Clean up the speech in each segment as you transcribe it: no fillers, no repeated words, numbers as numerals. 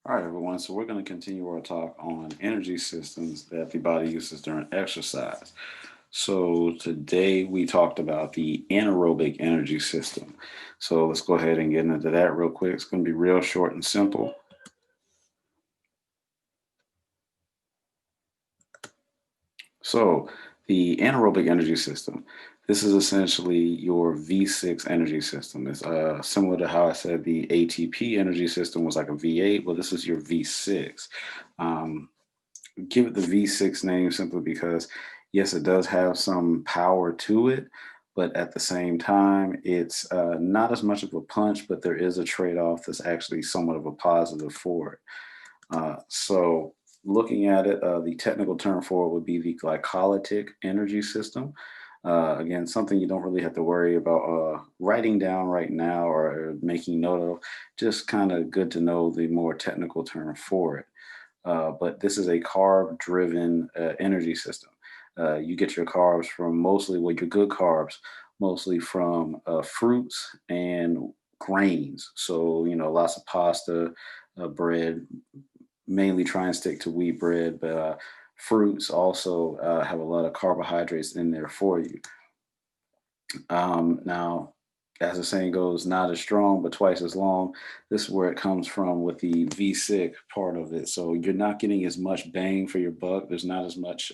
All right, everyone. So we're going to continue our talk on energy systems that the body uses during exercise. So today we talked about the anaerobic energy system. So let's go ahead and get into that real quick. It's going to be real short and simple. So the anaerobic energy system, this is essentially your V6 energy system. It's similar to how I said the ATP energy system was like a V8. Well, this is your V6. Um, Give it the V6 name simply because, yes, it does have some power to it, but at the same time, it's not as much of a punch, but there is a trade off that's actually somewhat of a positive for it. So, looking at it, the technical term for it would be the glycolytic energy system. Again, something you don't really have to worry about writing down right now or making note of. Just kind of good to know the more technical term for it. But this is a carb driven energy system. You get your carbs from mostly, well, your good carbs, mostly from fruits and grains. So, lots of pasta, bread, mainly try and stick to wheat bread, but fruits also have a lot of carbohydrates in there for you. Now, as the saying goes, not as strong, but twice as long. This is where it comes from with the V6 part of it. So you're not getting as much bang for your buck. There's not as much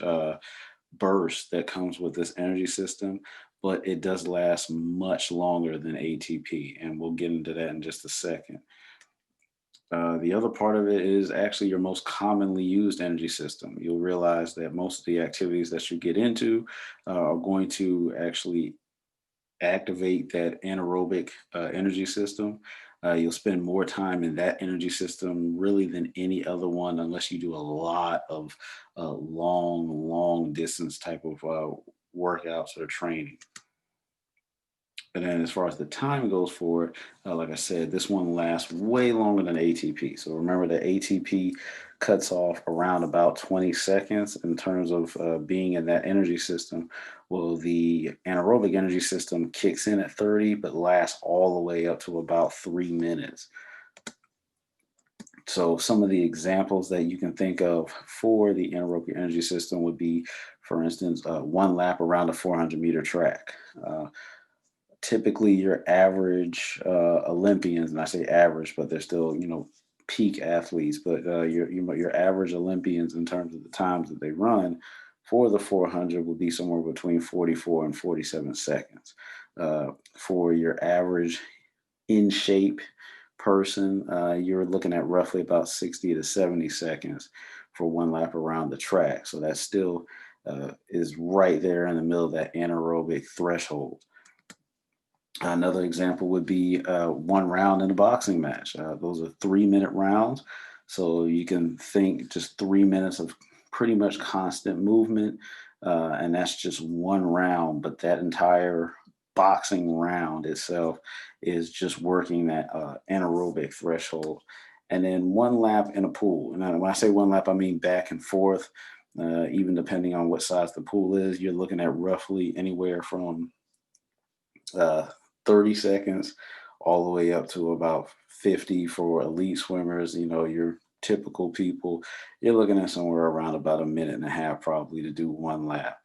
burst that comes with this energy system, but it does last much longer than ATP. And we'll get into that in just a second. The other part of it is actually your most commonly used energy system. You'll realize that most of the activities that you get into are going to actually activate that anaerobic energy system. You'll spend more time in that energy system really than any other one, unless you do a lot of long distance type of workouts or training. And then as far as the time goes for it, like I said, this one lasts way longer than ATP. So remember that ATP cuts off around about 20 seconds in terms of being in that energy system. Well, the anaerobic energy system kicks in at 30, but lasts all the way up to about 3 minutes. So some of the examples that you can think of for the anaerobic energy system would be, for instance, one lap around a 400-meter track. Typically your average Olympians, and I say average, but they're still, peak athletes, but your average Olympians in terms of the times that they run for the 400 will be somewhere between 44 and 47 seconds. For your average in shape person, you're looking at roughly about 60 to 70 seconds for one lap around the track. So that still is right there in the middle of that anaerobic threshold. Another example would be one round in a boxing match. Those are 3 minute rounds. So you can think just 3 minutes of pretty much constant movement. And that's just one round. But that entire boxing round itself is just working that anaerobic threshold. And then one lap in a pool. And when I say one lap, I mean back and forth. Even depending on what size the pool is, you're looking at roughly anywhere from uh, 30 seconds all the way up to about 50 for elite swimmers. Your typical people, you're looking at somewhere around about a minute and a half probably to do one lap.